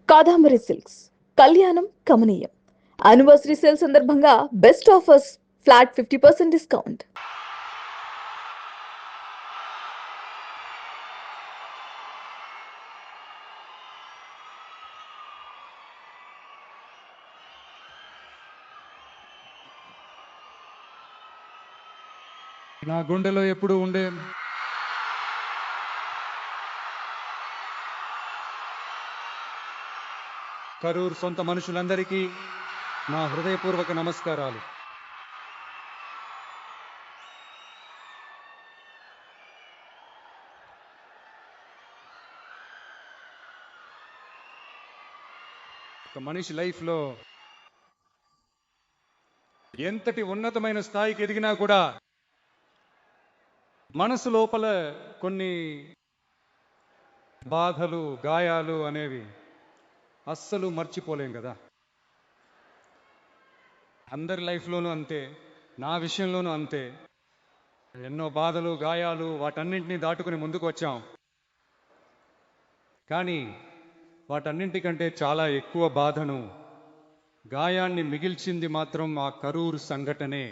Kadambari silks కళ్యాణం కమనీయం anniversary sale సందర్భంగా బెస్ట్ ఆఫర్స్ ఫ్లాట్ 50% డిస్కౌంట్. నా గుండెలో ఎప్పుడు ఉండే కరూర్ సొంత మనుషులందరికీ నా హృదయపూర్వక నమస్కారాలు. ఒక మనిషి లైఫ్లో ఎంతటి ఉన్నతమైన స్థాయికి ఎదిగినా కూడా మనసు లోపల కొన్ని బాధలు, గాయాలు అనేవి అస్సలు మర్చిపోలేం కదా. అందరి లైఫ్లోనూ అంతే, నా విషయంలోనూ అంతే. ఎన్నో బాధలు, గాయాలు, వాటన్నింటినీ దాటుకుని ముందుకు వచ్చాం. కానీ వాటన్నింటికంటే చాలా ఎక్కువ బాధను, గాయాన్ని మిగిల్చింది మాత్రం ఆ కరూరు సంఘటనే.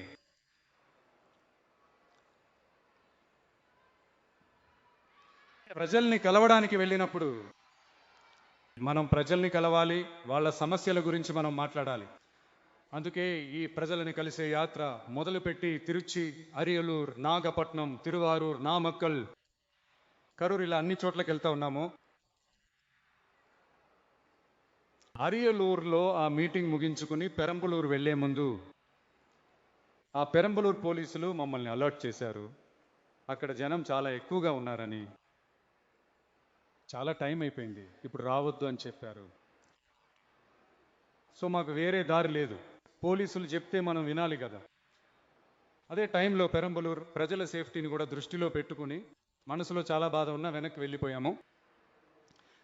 ప్రజల్ని కలవడానికి వెళ్ళినప్పుడు మనం ప్రజల్ని కలవాలి, వాళ్ళ సమస్యల గురించి మనం మాట్లాడాలి. అందుకే ఈ ప్రజలని కలిసే యాత్ర మొదలుపెట్టి తిరుచి, అరియలూర్, నాగపట్నం, తిరువారూర్, నామక్కల్, కరూర్ ఇలా అన్ని చోట్లకి వెళ్తా ఉన్నాము. అరియలూరులో ఆ మీటింగ్ ముగించుకుని పెరంబలూరు వెళ్లే ముందు ఆ పెరంబలూరు పోలీసులు మమ్మల్ని అలర్ట్ చేశారు. అక్కడ జనం చాలా ఎక్కువగా ఉన్నారని, చాలా టైం అయిపోయింది, ఇప్పుడు రావద్దు అని చెప్పారు. సో మాకు వేరే దారి లేదు, పోలీసులు చెప్తే మనం వినాలి కదా. అదే టైంలో పెరంబలూరు ప్రజల సేఫ్టీని కూడా దృష్టిలో పెట్టుకుని మనసులో చాలా బాధ ఉన్నా వెనక్కి వెళ్ళిపోయాము.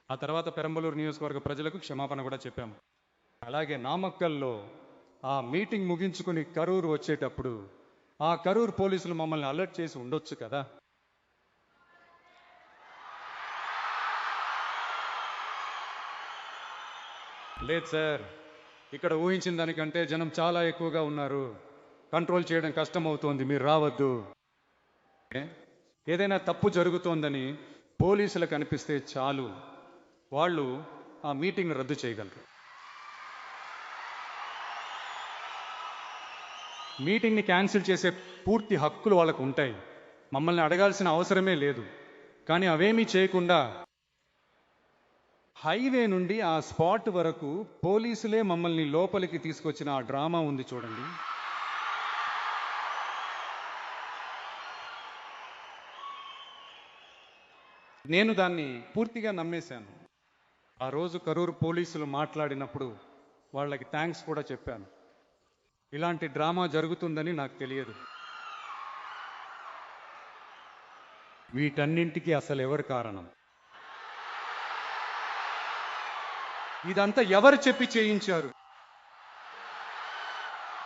ఆ తర్వాత పెరంబలూరు నియోజకవర్గ ప్రజలకు క్షమాపణ కూడా చెప్పాము. అలాగే నామక్కల్లో ఆ మీటింగ్ ముగించుకుని కరూరు వచ్చేటప్పుడు ఆ కరూరు పోలీసులు మమ్మల్ని అలర్ట్ చేసి ఉండొచ్చు కదా. లేదు సార్, ఇక్కడ ఊహించిన దానికంటే జనం చాలా ఎక్కువగా ఉన్నారు, కంట్రోల్ చేయడం కష్టమవుతోంది, మీరు రావద్దు. ఏదైనా తప్పు జరుగుతోందని పోలీసులకు అనిపిస్తే చాలు, వాళ్ళు ఆ మీటింగ్ రద్దు చేయగలరు. మీటింగ్ని క్యాన్సిల్ చేసే పూర్తి హక్కులు వాళ్ళకు ఉంటాయి, మమ్మల్ని అడగాల్సిన అవసరమే లేదు. కానీ అవేమీ చేయకుండా హైవే నుండి ఆ స్పాట్ వరకు పోలీసులే మమ్మల్ని లోపలికి తీసుకొచ్చిన ఆ డ్రామా ఉంది చూడండి. నేను దాన్ని పూర్తిగా నమ్మేశాను. ఆ రోజు కరూరు పోలీసులు మాట్లాడినప్పుడు వాళ్ళకి థ్యాంక్స్ కూడా చెప్పాను. ఇలాంటి డ్రామా జరుగుతుందని నాకు తెలియదు. వీటన్నింటికి అసలు ఎవరు కారణం? ఇదంతా ఎవరు చెప్పి చేయించారు?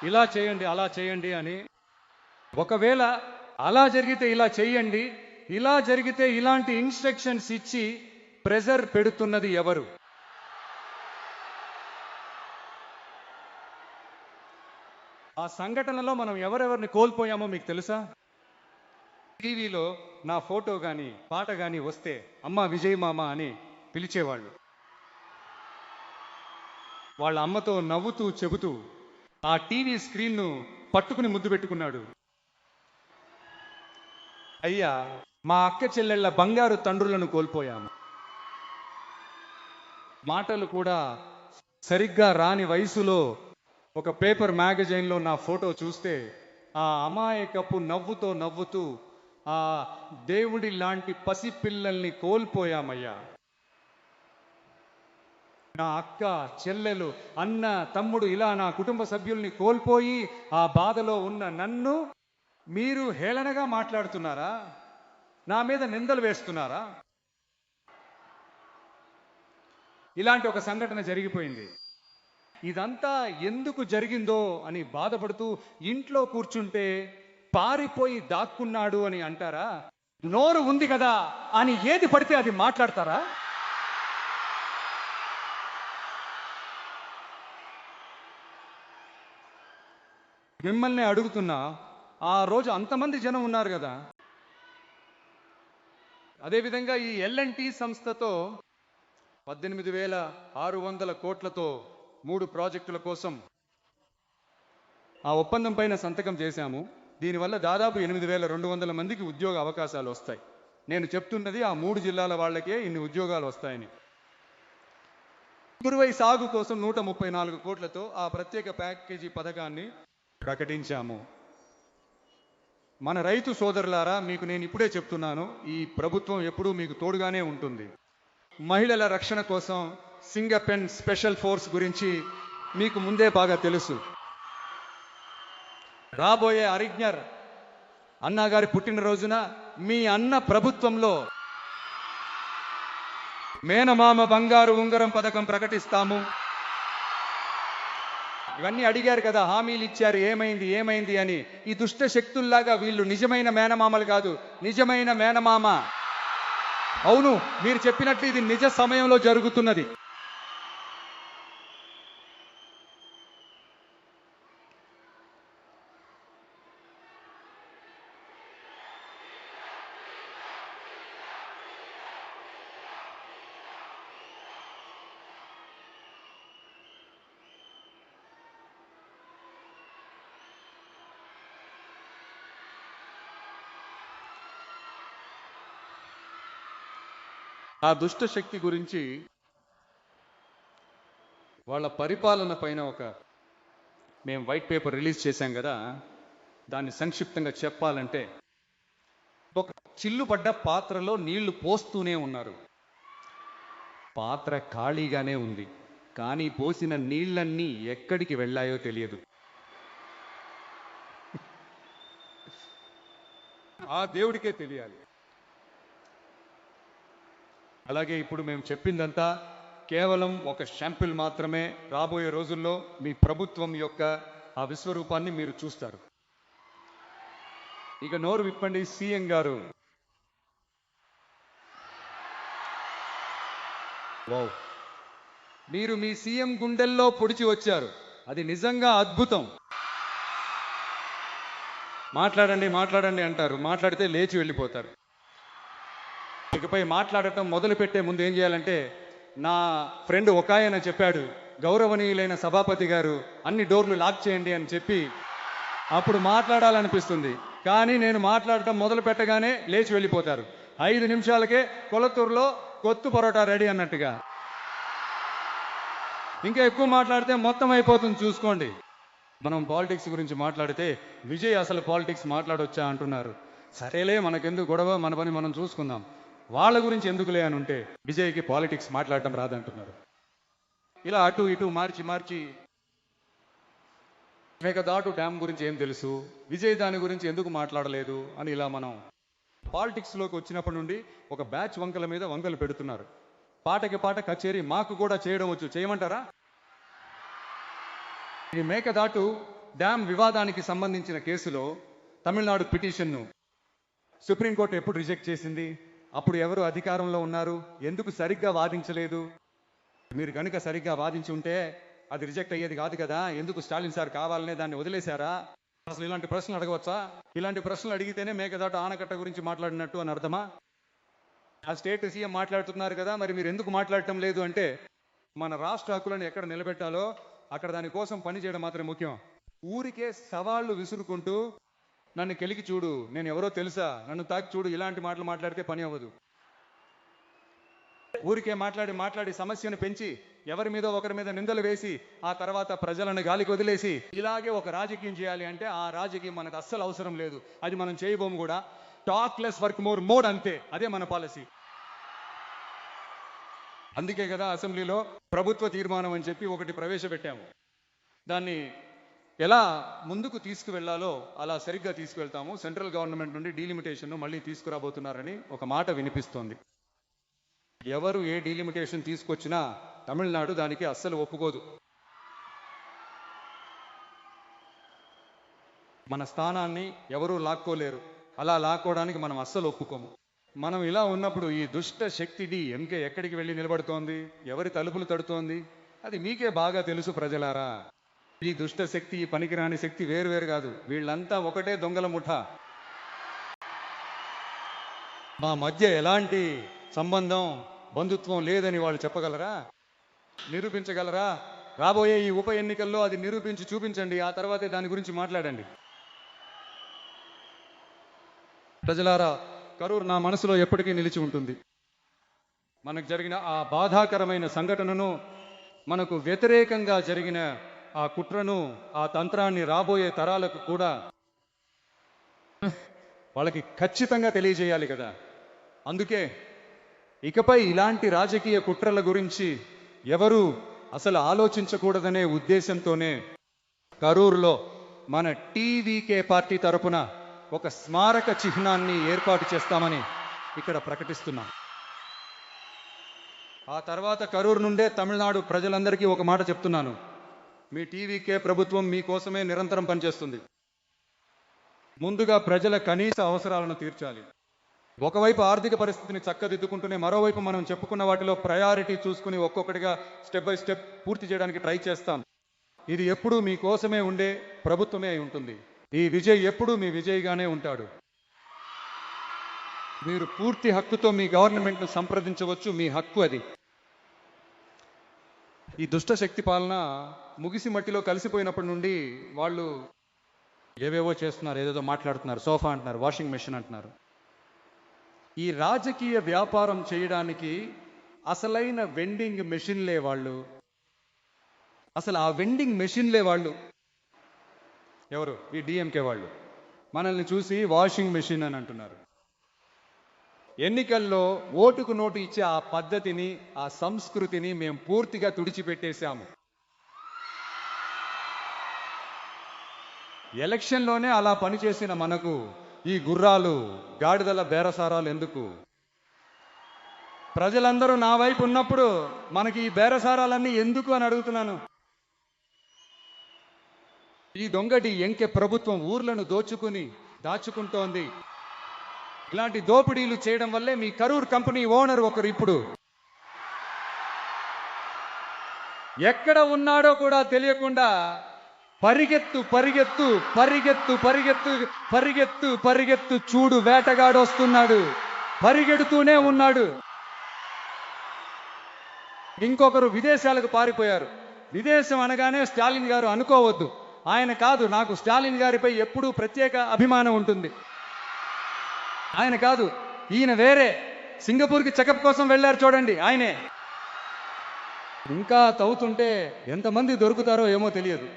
ఇలా చేయండి, అలా చేయండి అని. ఒకవేళ అలా జరిగితే ఇలా చేయండి, ఇలా జరిగితే ఇలాంటి ఇన్స్ట్రక్షన్స్ ఇచ్చి ప్రెజర్ పెడుతున్నది ఎవరు? ఆ సంఘటనలో మనం ఎవరెవరిని కోల్పోయామో మీకు తెలుసా? టీవీలో నా ఫోటో కానీ పాట కానీ వస్తే అమ్మ విజయ్ మామ అని పిలిచేవాళ్ళు. వాళ్ళ అమ్మతో నవ్వుతూ చెబుతూ ఆ టీవీ స్క్రీన్ను పట్టుకుని ముద్దు పెట్టుకున్నాడు. అయ్యా, మా అక్క చెల్లెళ్ళ బంగారు తండ్రులను కోల్పోయాము. మాటలు కూడా సరిగ్గా రాని వయసులో ఒక పేపర్ మ్యాగజైన్లో నా ఫోటో చూస్తే ఆ అమాయకపు నవ్వుతో నవ్వుతూ ఆ దేవుడి లాంటి పసిపిల్లల్ని కోల్పోయామయ్యా. నా అక్క, చెల్లెలు, అన్న, తమ్ముడు ఇలా నా కుటుంబ సభ్యుల్ని కోల్పోయి ఆ బాధలో ఉన్న నన్ను మీరు హేళనగా మాట్లాడుతున్నారా? నా మీద నిందలు వేస్తున్నారా? ఇలాంటి ఒక సంఘటన జరిగిపోయింది. ఇదంతా ఎందుకు జరిగిందో అని బాధపడుతూ ఇంట్లో కూర్చుంటే పారిపోయి దాక్కున్నాడు అని అంటారా? నోరు ఉంది కదా అని ఏది పడితే అది మాట్లాడతారా? మిమ్మల్ని అడుగుతున్నా, ఆ రోజు అంతమంది జనం ఉన్నారు కదా. అదేవిధంగా ఈ ఎల్ఎన్టీ సంస్థతో 18,600 కోట్లతో 3 ప్రాజెక్టుల కోసం ఆ ఒప్పందం పైన సంతకం చేశాము. దీనివల్ల దాదాపు 8,200 మందికి ఉద్యోగ అవకాశాలు వస్తాయి. నేను చెప్తున్నది ఆ 3 జిల్లాల వాళ్ళకే ఇన్ని ఉద్యోగాలు వస్తాయని. కురువై సాగు కోసం 134 కోట్లతో ఆ ప్రత్యేక ప్యాకేజీ పథకాన్ని ప్రకటించాము. మన రైతు సోదరులారా, మీకు నేను ఇప్పుడే చెప్తున్నాను, ఈ ప్రభుత్వం ఎప్పుడూ మీకు తోడుగానే ఉంటుంది. మహిళల రక్షణ కోసం సింగపెన్ స్పెషల్ ఫోర్స్ గురించి మీకు ముందే బాగా తెలుసు. రాబోయే అరిజ్ఞర్ అన్నగారి పుట్టినరోజున మీ అన్న ప్రభుత్వంలో మేనమామ బంగారు ఉంగరం పథకం ప్రకటిస్తాము. ఇవన్నీ అడిగారు కదా, హామీలు ఇచ్చారు, ఏమైంది ఏమైంది అని. ఈ దుష్ట శక్తుల్లాగా వీళ్ళు నిజమైన మేనమామలు కాదు, నిజమైన మేనమామ. అవును, మీరు చెప్పినట్లు ఇది నిజ సమయంలో జరుగుతున్నది. ఆ దుష్ట శక్తి గురించి, వాళ్ళ పరిపాలన పైన మేము వైట్ పేపర్ రిలీజ్ చేశాం కదా, దాన్ని సంక్షిప్తంగా చెప్పాలంటే, ఒక చిల్లు పడ్డ పాత్రలో నీళ్లు పోస్తూనే ఉన్నారు. పాత్ర ఖాళీగానే ఉంది, కానీ పోసిన నీళ్ళన్నీ ఎక్కడికి వెళ్ళాయో తెలియదు. ఆ దేవుడికే తెలియాలి. అలాగే ఇప్పుడు మేము చెప్పిందంతా కేవలం ఒక శాంపిల్ మాత్రమే. రాబోయే రోజుల్లో మీ ప్రభుత్వం యొక్క ఆ విశ్వరూపాన్ని మీరు చూస్తారు. ఇక నోరు విప్పండి సీఎం గారు. వావ్, మీరు మీ సీఎం గుండెల్లో పొడిచి వచ్చారు. అది నిజంగా అద్భుతం. మాట్లాడండి మాట్లాడండి అంటారు, మాట్లాడితే లేచి వెళ్ళిపోతారు. ఇకపై మాట్లాడటం మొదలు పెట్టే ముందు ఏం చేయాలంటే, నా ఫ్రెండ్ ఒక ఆయన చెప్పాడు, గౌరవనీయులైన సభాపతి గారు అన్ని డోర్లు లాక్ చేయండి అని చెప్పి, అప్పుడు మాట్లాడాలనిపిస్తుంది. కానీ నేను మాట్లాడటం మొదలు పెట్టగానే లేచి వెళ్ళిపోతారు. 5 నిమిషాలకే కొలతూరులో కొత్తు పరోటా రెడీ అన్నట్టుగా. ఇంకా ఎక్కువ మాట్లాడితే మొత్తం అయిపోతుంది, చూసుకోండి. మనం పాలిటిక్స్ గురించి మాట్లాడితే విజయ్ అసలు పాలిటిక్స్ మాట్లాడొచ్చా అంటున్నారు. సరేలే, మనకెందుకు గొడవ, మన పని మనం చూసుకుందాం. వాళ్ళ గురించి ఎందుకులే అని ఉంటే విజయ్కి పాలిటిక్స్ మాట్లాడటం రాదంటున్నారు. ఇలా అటు ఇటు మార్చి మార్చి మేకదాటు డ్యామ్ గురించి ఏం తెలుసు, విజయ్ దాని గురించి ఎందుకు మాట్లాడలేదు అని ఇలా మనం పాలిటిక్స్లోకి వచ్చినప్పటి నుండి ఒక బ్యాచ్ వంకల మీద వంకలు పెడుతున్నారు. పాటకి పాట కచేరీ మాకు కూడా చేయడం వచ్చు, చేయమంటారా? ఈ మేకదాటు డ్యామ్ వివాదానికి సంబంధించిన కేసులో తమిళనాడు పిటిషన్ను సుప్రీంకోర్టు ఎప్పుడు రిజెక్ట్ చేసింది? అప్పుడు ఎవరు అధికారంలో ఉన్నారు? ఎందుకు సరిగ్గా వాదించలేదు? మీరు కనుక సరిగ్గా వాదించి ఉంటే అది రిజెక్ట్ అయ్యేది కాదు కదా. ఎందుకు స్టాలిన్ సార్ కావాలనే దాన్ని వదిలేశారా? అసలు ఇలాంటి ప్రశ్నలు అడగవచ్చా? ఇలాంటి ప్రశ్నలు అడిగితేనే మేకదాటు ఆనకట్ట గురించి మాట్లాడినట్టు అని అర్థమా? ఆ స్టేట్ సీఎం మాట్లాడుతున్నారు కదా, మరి మీరు ఎందుకు మాట్లాడటం లేదు అంటే, మన రాష్ట్ర హక్కులను ఎక్కడ నిలబెట్టాలో అక్కడ దానికోసం పనిచేయడం మాత్రమే ముఖ్యం. ఊరికే సవాళ్లు విసురుకుంటూ నన్ను కెలికి చూడు, నేను ఎవరో తెలుసా, నన్ను తాకి చూడు, ఇలాంటి మాటలు మాట్లాడితే పని అవ్వదు. ఊరికే మాట్లాడి మాట్లాడి సమస్యను పెంచి ఎవరి మీద ఒకరి మీద నిందలు వేసి ఆ తర్వాత ప్రజలను గాలికి వదిలేసి ఇలాగే ఒక రాజకీయం చేయాలి అంటే ఆ రాజకీయం మనకు అస్సలు అవసరం లేదు. అది మనం చేయబోము కూడా. Talk less work more mode, అంతే. అదే మన పాలసీ. అందుకే కదా అసెంబ్లీలో ప్రభుత్వ తీర్మానం అని చెప్పి ఒకటి ప్రవేశపెట్టాము. దాన్ని ఎలా ముందుకు తీసుకువెళ్లాలో అలా సరిగ్గా తీసుకువెళ్తాము. సెంట్రల్ గవర్నమెంట్ నుండి డీలిమిటేషన్ను మళ్ళీ తీసుకురాబోతున్నారని ఒక మాట వినిపిస్తోంది. ఎవరు ఏ డీలిమిటేషన్ తీసుకొచ్చినా తమిళనాడు దానికి అస్సలు ఒప్పుకోదు. మన స్థానాన్ని ఎవరూ లాక్కోలేరు. అలా లాక్కోవడానికి మనం అస్సలు ఒప్పుకోము. మనం ఇలా ఉన్నప్పుడు ఈ దుష్ట శక్తిది ఎంకే ఎక్కడికి వెళ్ళి నిలబడుతోంది, ఎవరి తలుపులు తడుతోంది, అది మీకే బాగా తెలుసు ప్రజలారా. ఈ దుష్ట శక్తి, ఈ పనికిరాని శక్తి వేరు వేరు కాదు, వీళ్ళంతా ఒకటే దొంగల ముఠా. మా మధ్య ఎలాంటి సంబంధం, బంధుత్వం లేదని వాళ్ళు చెప్పగలరా? నిరూపించగలరా? రాబోయే ఈ ఉప ఎన్నికల్లో అది నిరూపించి చూపించండి, ఆ తర్వాతే దాని గురించి మాట్లాడండి. ప్రజలారా, కరూర్ నా మనసులో ఎప్పటికీ నిలిచి ఉంటుంది. మనకు జరిగిన ఆ బాధాకరమైన సంఘటనను, మనకు వ్యతిరేకంగా జరిగిన ఆ కుట్రను, ఆ తంత్రాన్ని రాబోయే తరాలకు కూడా వాళ్ళకి ఖచ్చితంగా తెలియజేయాలి కదా. అందుకే ఇకపై ఇలాంటి రాజకీయ కుట్రల గురించి ఎవరు అసలు ఆలోచించకూడదనే ఉద్దేశంతోనే కరూరులో మన టీవీకే పార్టీ తరపున ఒక స్మారక చిహ్నాన్ని ఏర్పాటు చేస్తామని ఇక్కడ ప్రకటిస్తున్నాం. ఆ తర్వాత కరూరు నుండే తమిళనాడు ప్రజలందరికీ ఒక మాట చెప్తున్నాను. మీ టీవీకే ప్రభుత్వం మీకోసమే నిరంతరం పనిచేస్తుంది. ముందుగా ప్రజల కనీస అవసరాలను తీర్చాలి. ఒకవైపు ఆర్థిక పరిస్థితిని చక్కదిద్దుకుంటూనే మరోవైపు మనం చెప్పుకున్న వాటిలో ప్రయారిటీ చూసుకుని ఒక్కొక్కటిగా స్టెప్ బై స్టెప్ పూర్తి చేయడానికి ట్రై చేస్తాం. ఇది ఎప్పుడూ మీకోసమే ఉండే ప్రభుత్వమే అయి ఉంటుంది. ఈ విజయ్ ఎప్పుడూ మీ విజయ్గానే ఉంటాడు. మీరు పూర్తి హక్కుతో మీ గవర్నమెంట్ను సంప్రదించవచ్చు, మీ హక్కు అది. ఈ దుష్ట శక్తి పాలన ముగిసి మట్టిలో కలిసిపోయినప్పటి నుండి వాళ్ళు ఏవేవో చేస్తున్నారు, ఏదేదో మాట్లాడుతున్నారు, సోఫా అంటున్నారు, వాషింగ్ మెషిన్ అంటున్నారు. ఈ రాజకీయ వ్యాపారం చేయడానికి అసలైన వెండింగ్ మెషిన్లే వాళ్ళు. అసలు ఆ వెండింగ్ మెషిన్లే వాళ్ళు ఎవరు? ఈ డిఎంకే వాళ్ళు. మనల్ని చూసి వాషింగ్ మెషిన్ అని అంటున్నారు. ఎన్నికల్లో ఓటుకు నోటు ఇచ్చే ఆ పద్ధతిని, ఆ సంస్కృతిని మేము పూర్తిగా తుడిచిపెట్టేశాము. ఎలక్షన్లోనే అలా పనిచేసిన మనకు ఈ గుర్రాలు, గాడిదల బేరసారాలు ఎందుకు? ప్రజలందరూ నా వైపు ఉన్నప్పుడు మనకి ఈ బేరసారాలన్నీ ఎందుకు అని అడుగుతున్నాను. ఈ దొంగటి ఎంకె ప్రభుత్వం ఊర్లను దాచుకుంటోంది. ఇలాంటి దోపిడీలు చేయడం వల్లే మీ కరూర్ కంపెనీ ఓనర్ ఒకరు ఇప్పుడు ఎక్కడ ఉన్నాడో కూడా తెలియకుండా పరిగెత్తు పరిగెత్తు పరిగెత్తు పరిగెత్తు పరిగెత్తు పరిగెత్తు చూడు, వేటగాడు వస్తున్నాడు, పరిగెడుతూనే ఉన్నాడు. ఇంకొకరు విదేశాలకు పారిపోయారు. విదేశం అనగానే స్టాలిన్ గారు అనుకోవద్దు, ఆయన కాదు. నాకు స్టాలిన్ గారిపై ఎప్పుడూ ప్రత్యేక అభిమానం ఉంటుంది. ఆయన కాదు, ఈయన వేరే. సింగపూర్కి చెకప్ కోసం వెళ్ళారు చూడండి, ఆయనే. ఇంకా తవ్వుతుంటే ఎంతమంది దొరుకుతారో ఏమో తెలియదు.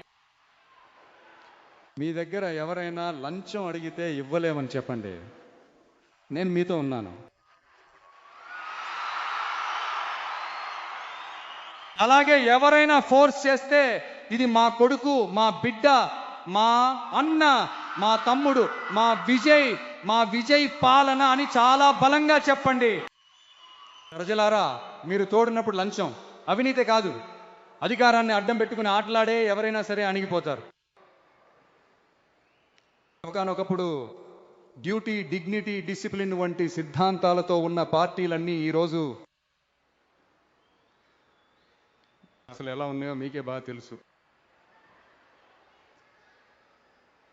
మీ దగ్గర ఎవరైనా లంచం అడిగితే ఇవ్వలేమని చెప్పండి, నేను మీతో ఉన్నాను. అలాగే ఎవరైనా ఫోర్స్ చేస్తే ఇది మా కొడుకు, మా బిడ్డ, మా అన్న, మా తమ్ముడు, మా విజయ్ పాలన అని చాలా బలంగా చెప్పండి. ప్రజలారా, మీరు తోడినప్పుడు లంచం అవినీతి కాదు. అధికారాన్ని అడ్డం పెట్టుకుని ఆటలాడే ఎవరైనా సరే అణిగిపోతారు. ఒకనొకప్పుడు డ్యూటీ, డిగ్నిటీ, డిసిప్లిన్ వంటి సిద్ధాంతాలతో ఉన్న పార్టీలన్నీ ఈరోజు అసలు ఎలా ఉన్నాయో మీకే బాగా తెలుసు.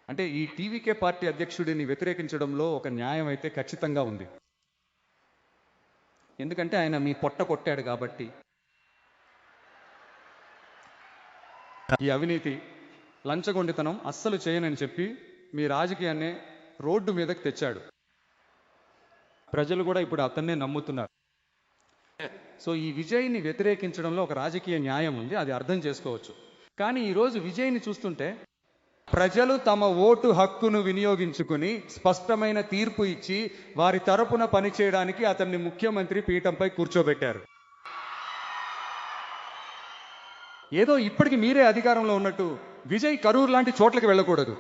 అంటే ఈ టీవీకే పార్టీ అధ్యక్షుడిని వ్యతిరేకించడంలో ఒక న్యాయం అయితే ఖచ్చితంగా ఉంది. ఎందుకంటే ఆయన మీ పొట్ట కొట్టాడు కాబట్టి. ఈ అవినీతి, లంచగొండితనం అస్సలు చేయనని చెప్పి మీ రాజకీయాన్ని రోడ్డు మీదకి తెచ్చాడు. ప్రజలు కూడా ఇప్పుడు అతన్నే నమ్ముతున్నారు. సో ఈ విజయ్ని వ్యతిరేకించడంలో ఒక రాజకీయ న్యాయం ఉంది, అది అర్థం చేసుకోవచ్చు. కానీ ఈరోజు విజయ్ని చూస్తుంటే ప్రజలు తమ ఓటు హక్కును వినియోగించుకుని స్పష్టమైన తీర్పు ఇచ్చి వారి తరపున పనిచేయడానికి అతన్ని ముఖ్యమంత్రి పీఠంపై కూర్చోబెట్టారు. ఏదో ఇప్పటికి మీరే అధికారంలో ఉన్నట్టు విజయ్ కరూర్ లాంటి చోట్లకి వెళ్ళకూడదు,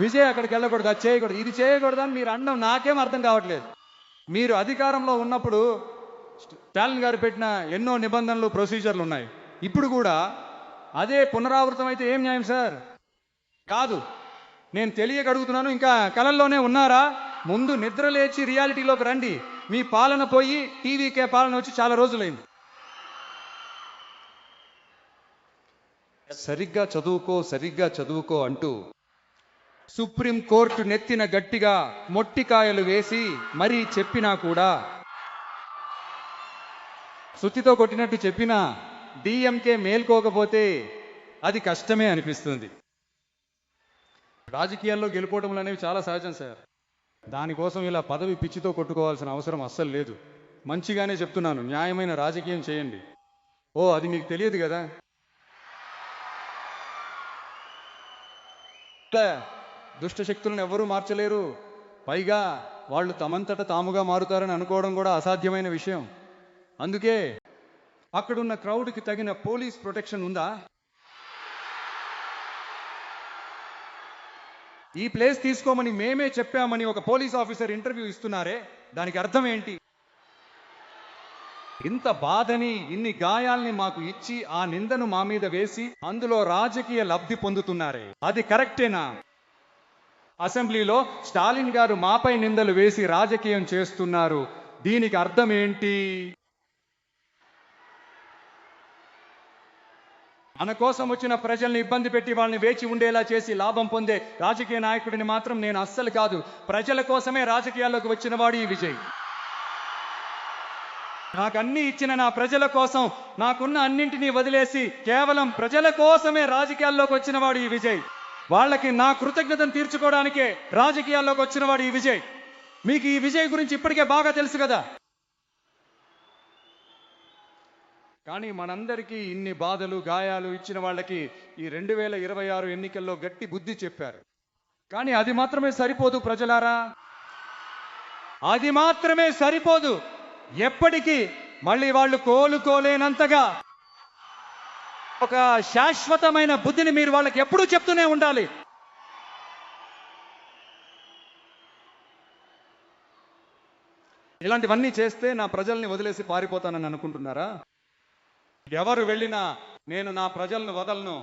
విజయ్ అక్కడికి వెళ్ళకూడదు, అది చేయకూడదు, ఇది చేయకూడదు అని మీరు అనడం నాకేం అర్థం కావట్లేదు. మీరు అధికారంలో ఉన్నప్పుడు స్టాలిన్ గారు పెట్టిన ఎన్నో నిబంధనలు, ప్రొసీజర్లు ఉన్నాయి. ఇప్పుడు కూడా అదే పునరావృతం అయితే ఏం న్యాయం సార్? కాదు. నేను తెలియక అడుగుతున్నాను, ఇంకా కలల్లోనే ఉన్నారా? ముందు నిద్ర లేచి రియాలిటీలోకి రండి. మీ పాలన పోయి టీవీకే పాలన వచ్చి చాలా రోజులైంది. సరిగ్గా చదువుకో సరిగ్గా చదువుకో అంటూ సుప్రీం కోర్టు నెత్తిన గట్టిగా మొట్టికాయలు వేసి మరీ చెప్పినా కూడా, సుత్తితో కొట్టినట్టు చెప్పినా డిఎంకే మేల్కోకపోతే అది కష్టమే అనిపిస్తుంది. రాజకీయాల్లో గెలుపోవటములు అనేవి చాలా సహజం సార్. దానికోసం ఇలా పదవి పిచ్చితో కొట్టుకోవాల్సిన అవసరం అస్సలు లేదు. మంచిగానే చెప్తున్నాను, న్యాయమైన రాజకీయం చేయండి. ఓ అది మీకు తెలియదు కదా. దుష్ట శక్తులను ఎవ్వరూ మార్చలేరు. పైగా వాళ్ళు తమంతట తాముగా మారుతారని అనుకోవడం కూడా అసాధ్యమైన విషయం. అందుకే అక్కడున్న క్రౌడ్కి తగిన పోలీస్ ప్రొటెక్షన్ ఉందా? ఈ ప్లేస్ తీసుకోమని మేమే చెప్పామని ఒక పోలీస్ ఆఫీసర్ ఇంటర్వ్యూ ఇస్తున్నారే, దానికి అర్థం ఏంటి? ఇంత బాధని ఇన్ని గాయాల్ని మాకు ఇచ్చి ఆ నిందను మా మీద వేసి అందులో రాజకీయ లబ్ధి పొందుతున్నారే, అది కరెక్టేనా? అసెంబ్లీలో స్టాలిన్ గారు మాపై నిందలు వేసి రాజకీయం చేస్తున్నారు, దీనికి అర్థం ఏంటి? మన కోసం వచ్చిన ప్రజల్ని ఇబ్బంది పెట్టి వాళ్ళని వేచి ఉండేలా చేసి లాభం పొందే రాజకీయ నాయకుడిని మాత్రం నేను అస్సలు కాదు. ప్రజల కోసమే రాజకీయాల్లోకి వచ్చిన వాడు ఈ విజయ్. నాకన్నీ ఇచ్చిన నా ప్రజల కోసం నాకున్న అన్నింటినీ వదిలేసి కేవలం ప్రజల కోసమే రాజకీయాల్లోకి వచ్చిన వాడు ఈ విజయ్. వాళ్ళకి నా కృతజ్ఞతను తీర్చుకోవడానికే రాజకీయాల్లోకి వచ్చిన వాడు ఈ విజయ్. మీకు ఈ విజయ్ గురించి ఇప్పటికే బాగా తెలుసు కదా. కానీ మనందరికీ ఇన్ని బాధలు గాయాలు ఇచ్చిన వాళ్ళకి ఈ 2026 ఎన్నికల్లో గట్టి బుద్ధి చెప్పారు. కానీ అది మాత్రమే సరిపోదు ప్రజలారా, అది మాత్రమే సరిపోదు. ఎప్పటికీ మళ్ళీ వాళ్ళు కోలుకోలేనంతగా ఒక శాశ్వతమైన బుద్ధిని మీరు వాళ్ళకి ఎప్పుడూ చెప్తూనే ఉండాలి. ఇలాంటివన్నీ చేస్తే నా ప్రజల్ని వదిలేసి పారిపోతానని అనుకుంటున్నారా? ఎవరు వెళ్ళినా నేను నా ప్రజలను వదలను.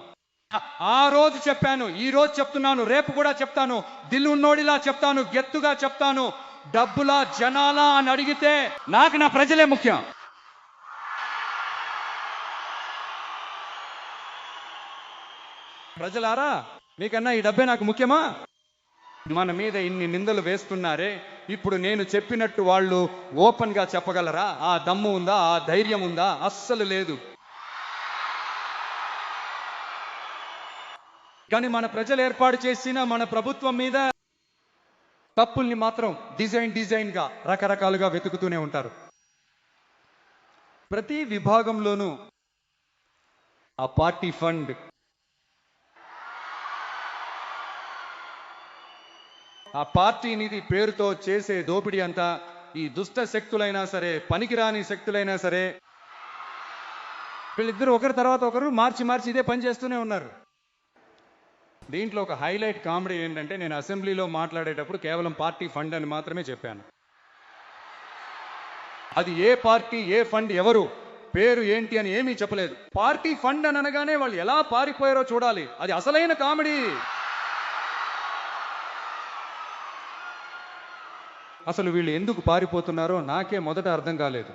ఆ రోజు చెప్పాను, ఈ రోజు చెప్తున్నాను, రేపు కూడా చెప్తాను. దిల్లు ఉన్నోడిలా చెప్తాను, గెత్తుగా చెప్తాను. డబ్బులా జనాలా అని అడిగితే నాకు నా ప్రజలే ముఖ్యం. ప్రజలారా, మీకన్నా ఈ డబ్బే నాకు ముఖ్యమా? మన మీద ఇన్ని నిందలు వేస్తున్నారే, ఇప్పుడు నేను చెప్పినట్టు వాళ్ళు ఓపెన్ గా చెప్పగలరా? ఆ దమ్ము ఉందా? ఆ ధైర్యం ఉందా? అస్సలు లేదు. కానీ మన ప్రజలు ఏర్పాటు చేసిన మన ప్రభుత్వం మీద తప్పుల్ని మాత్రం డిజైన్ గా రకరకాలుగా వెతుకుతూనే ఉంటారు. ప్రతి విభాగంలోనూ ఆ పార్టీ ఫండ్, ఆ పార్టీ నిధి పేరుతో చేసే దోపిడీ అంతా ఈ దుష్ట శక్తులైనా సరే, పనికిరాని శక్తులైనా సరే, వీళ్ళిద్దరూ ఒకరి తర్వాత ఒకరు మార్చి ఇదే పని చేస్తూనే ఉన్నారు. దీంట్లో ఒక హైలైట్ కామెడీ ఏంటంటే, నేను అసెంబ్లీలో మాట్లాడేటప్పుడు కేవలం పార్టీ ఫండ్ అని మాత్రమే చెప్పాను. అది ఏ పార్టీ, ఏ ఫండ్, ఎవరు, పేరు ఏంటి అని ఏమీ చెప్పలేదు. పార్టీ ఫండ్ అని అనగానే వాళ్ళు ఎలా పారిపోయారో చూడాలి. అది అసలైన కామెడీ. అసలు వీళ్ళు ఎందుకు పారిపోతున్నారో నాకే మొదట అర్థం కాలేదు.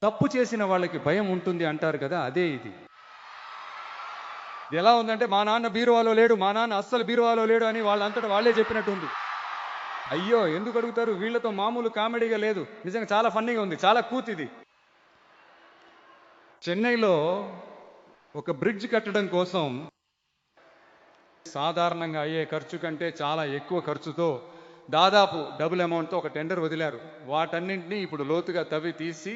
తప్పు చేసిన వాళ్ళకి భయం ఉంటుంది అంటారు కదా, అదే ఇది. ఎలా ఉందంటే, మా నాన్న బీరువాలో లేడు, మా నాన్న అస్సలు బీరువాలో లేడు అని వాళ్ళంతటా వాళ్ళే చెప్పినట్టు ఉంది. అయ్యో ఎందుకు అడుగుతారు? వీళ్ళతో మామూలు కామెడీగా లేదు, నిజంగా చాలా ఫన్నీగా ఉంది, చాలా కూతిది. చెన్నైలో ఒక బ్రిడ్జ్ కట్టడం కోసం సాధారణంగా అయ్యే ఖర్చు కంటే చాలా ఎక్కువ ఖర్చుతో దాదాపు డబుల్ అమౌంట్తో ఒక టెండర్ వదిలారు. వాటన్నింటినీ ఇప్పుడు లోతుగా తవ్వి తీసి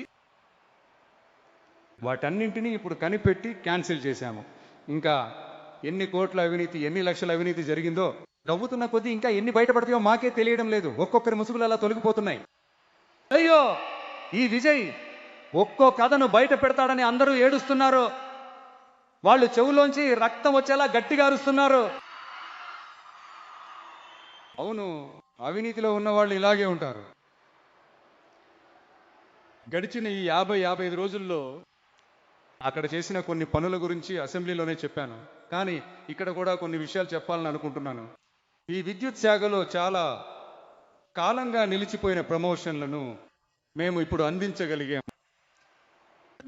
వాటన్నింటినీ ఇప్పుడు కనిపెట్టి క్యాన్సిల్ చేశాము. ఇంకా ఎన్ని కోట్ల అవినీతి, ఎన్ని లక్షల అవినీతి జరిగిందో నవ్వుతున్న కొద్దీ ఇంకా ఎన్ని బయటపడతాయో మాకే తెలియడం లేదు. ఒక్కొక్కరి ముసుగులు అలా తొలగిపోతున్నాయి. అయ్యో ఈ విజయ్ ఒక్కో కథను బయట పెడతాడని అందరూ ఏడుస్తున్నారు. వాళ్ళు చెవులోంచి రక్తం వచ్చేలా గట్టిగా అరుస్తున్నారు. అవును, అవినీతిలో ఉన్న వాళ్ళు ఇలాగే ఉంటారు. గడిచిన ఈ 50-55 రోజుల్లో అక్కడ చేసిన కొన్ని పనుల గురించి అసెంబ్లీలోనే చెప్పాను. కానీ ఇక్కడ కూడా కొన్ని విషయాలు చెప్పాలని అనుకుంటున్నాను. ఈ విద్యుత్ శాఖలో చాలా కాలంగా నిలిచిపోయిన ప్రమోషన్లను మేము ఇప్పుడు అందించగలిగాం.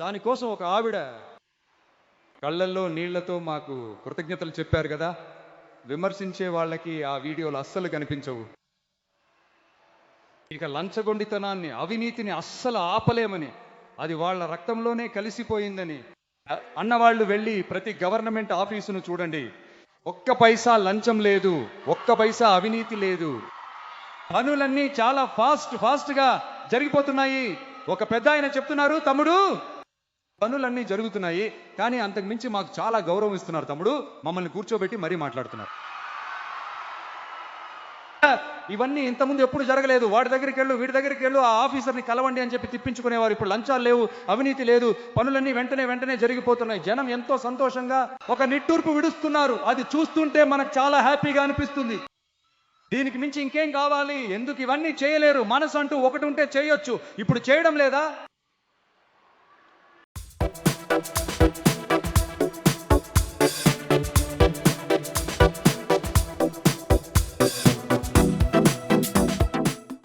దానికోసం ఒక ఆవిడ కళ్ళల్లో నీళ్లతో మాకు కృతజ్ఞతలు చెప్పారు కదా, విమర్శించే వాళ్ళకి ఆ వీడియోలు అస్సలు కనిపించవు. ఇక లంచగొండితనాన్ని, అవినీతిని అస్సలు ఆపలేమని, అది వాళ్ళ రక్తంలోనే కలిసిపోయిందని అన్నవాళ్ళు వెళ్ళి ప్రతి గవర్నమెంట్ ఆఫీసును చూడండి, ఒక్క పైసా లంచం లేదు, ఒక్క పైసా అవినీతి లేదు. పనులన్నీ చాలా ఫాస్ట్గా జరిగిపోతున్నాయి. ఒక పెద్ద ఆయన చెప్తున్నారు, తమ్ముడు పనులన్నీ జరుగుతున్నాయి, కానీ అంతకు మించి మాకు చాలా గౌరవం ఇస్తున్నారు తమ్ముడు, మమ్మల్ని కూర్చోబెట్టి మరీ మాట్లాడుతున్నారు. ఇవన్నీ ఇంతకుముందు ఎప్పుడు జరగలేదు. వాడి దగ్గరికి వెళ్ళు, వీడి దగ్గరికి వెళ్ళు, ఆ ఆఫీసర్ని కలవండి అని చెప్పి తిప్పించుకునేవారు. ఇప్పుడు లంచాలు లేవు, అవినీతి లేదు, పనులన్నీ వెంటనే జరిగిపోతున్నాయి. జనం ఎంతో సంతోషంగా ఒక నిట్టూర్పు విడుస్తున్నారు. అది చూస్తుంటే మనకు చాలా హ్యాపీగా అనిపిస్తుంది. దీనికి మించి ఇంకేం కావాలి? ఎందుకు ఇవన్నీ చేయలేరు? మనసు అంటూ ఒకటి ఉంటే చేయొచ్చు, ఇప్పుడు చేయడం లేదా?